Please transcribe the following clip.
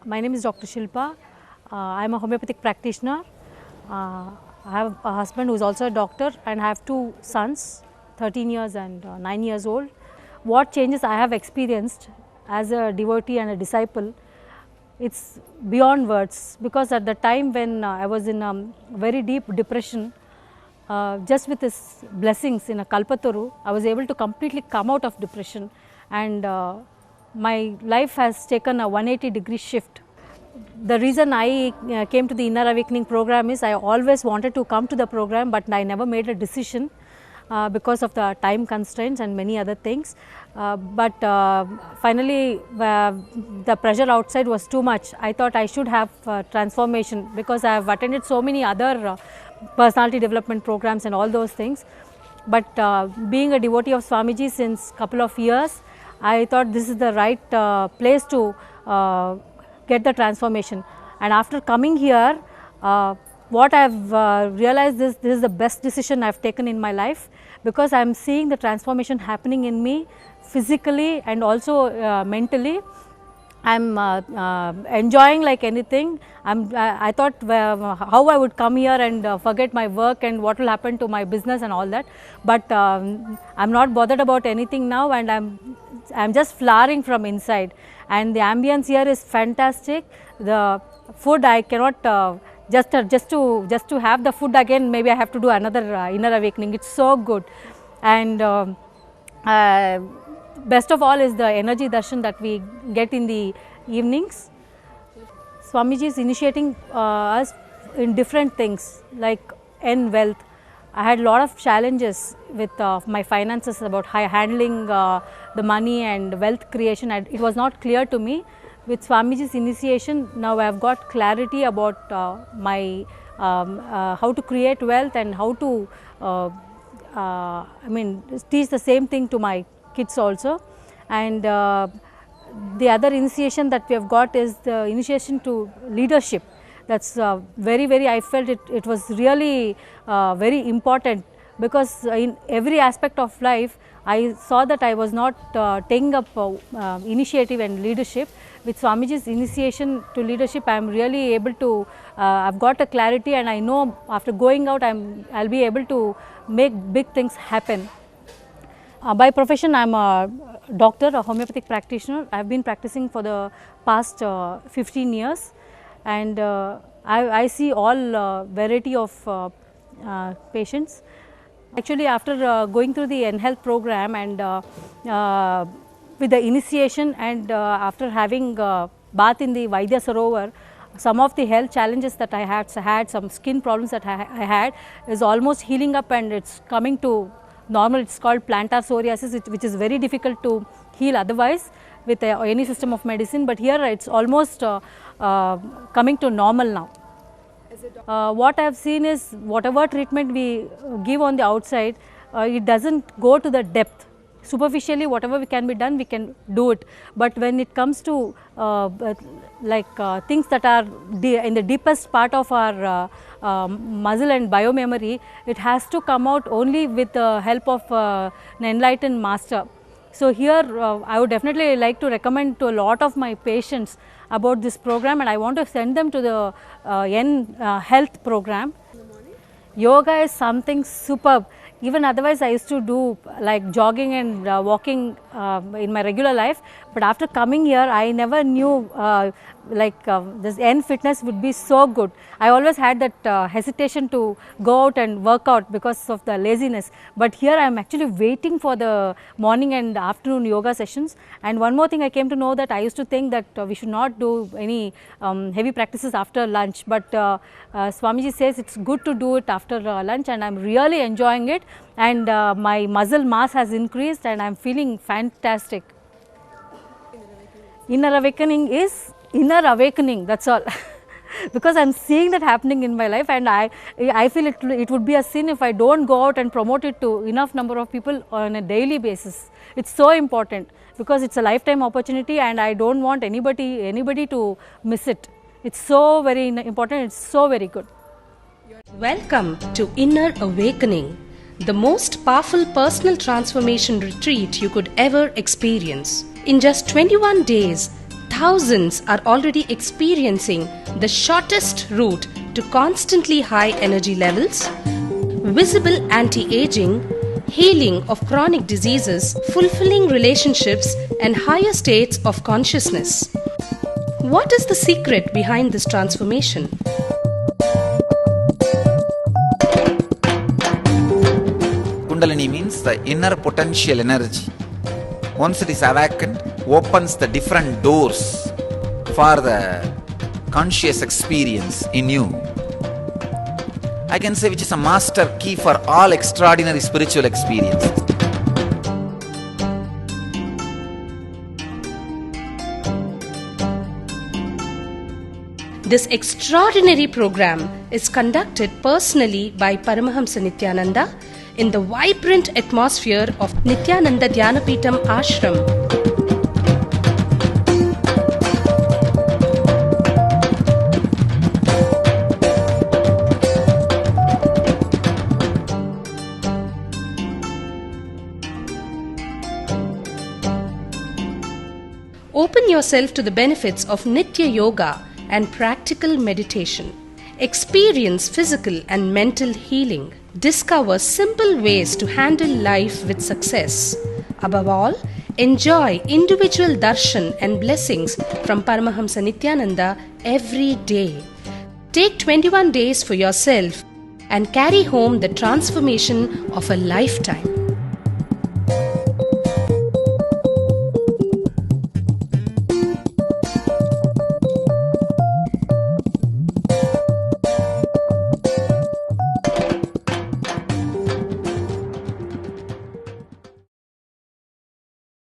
My name is Dr. Shilpa. I am a homeopathic practitioner. I have a husband who is also a doctor, and I have two sons, 13 years and 9 years old. What changes I have experienced as a devotee and a disciple, it's beyond words, because at the time when I was in a very deep depression, just with his blessings in a Kalpataru, I was able to completely come out of depression, and my life has taken a 180-degree shift. The reason I came to the Inner Awakening program is I always wanted to come to the program, but I never made a decision because of the time constraints and many other things. But finally, the pressure outside was too much. I thought I should have transformation, because I have attended so many other personality development programs and all those things. But being a devotee of Swamiji since couple of years, I thought this is the right place to get the transformation. And after coming here, what I have realized is this is the best decision I have taken in my life, because I am seeing the transformation happening in me physically and also mentally. I am enjoying like anything. I thought how I would come here and forget my work and what will happen to my business and all that, but I am not bothered about anything now, and I am just flowering from inside, and the ambience here is fantastic. The food I cannot just to have the food again, maybe I have to do another Inner Awakening. It's so good, and best of all is the energy darshan that we get in the evenings. Swamiji is initiating us in different things like in wealth. I had a lot of challenges with my finances, about handling the money and wealth creation. It was not clear to me. With Swamiji's initiation, now I have got clarity about my how to create wealth and how to teach the same thing to my kids also. And the other initiation that we have got is the initiation to leadership. That's very I felt it was really very important, because in every aspect of life I saw that I was not taking up initiative and leadership. With Swamiji's initiation to leadership, I am really able to, I've got a clarity, and I know after going out I'll be able to make big things happen. By profession, I am a doctor, a homeopathic practitioner. I have been practicing for the past 15 years, and I see all variety of patients. Actually, after going through the NHealth program and with the initiation, and after having bath in the Vaidya Sarovar, some of the health challenges that I had, some skin problems that I had, is almost healing up, and it's coming to normal. It's called plantar psoriasis, which is very difficult to heal otherwise with any system of medicine, but here it's almost coming to normal now. What I have seen is whatever treatment we give on the outside, it doesn't go to the depth. Superficially, whatever we can be done, we can do it, but when it comes to things that are in the deepest part of our muscle and biomemory, it has to come out only with the help of an enlightened master. So here I would definitely like to recommend to a lot of my patients about this program, and I want to send them to the NHealth program. Yoga is something superb. Even otherwise I used to do like jogging and walking in my regular life, but after coming here I never knew this N fitness would be so good. I always had that hesitation to go out and work out because of the laziness, but here I am actually waiting for the morning and afternoon yoga sessions. And one more thing I came to know, that I used to think that we should not do any heavy practices after lunch, but Swamiji says it's good to do it after lunch, and I am really enjoying it, and my muscle mass has increased and I am feeling fantastic. Inner awakening is inner awakening, that's all. Because I am seeing that happening in my life, and I feel it would be a sin if I don't go out and promote it to enough number of people on a daily basis. It's so important, because it's a lifetime opportunity, and I don't want anybody to miss it. It's so very important, it's so very good. Welcome to Inner Awakening, the most powerful personal transformation retreat you could ever experience. In just 21 days, thousands are already experiencing the shortest route to constantly high energy levels, visible anti-aging, healing of chronic diseases, fulfilling relationships, and higher states of consciousness. What is the secret behind this transformation? Kundalini means the inner potential energy. Once it is awakened, opens the different doors for the conscious experience in you. I can say which is a master key for all extraordinary spiritual experiences. This extraordinary program is conducted personally by Paramahamsa Nityananda in the vibrant atmosphere of Nityananda Dhyanapitham Ashram. Open yourself to the benefits of Nitya Yoga and practical meditation. Experience physical and mental healing. Discover simple ways to handle life with success. Above all, enjoy individual darshan and blessings from Paramahamsa Nityananda every day. Take 21 days for yourself and carry home the transformation of a lifetime.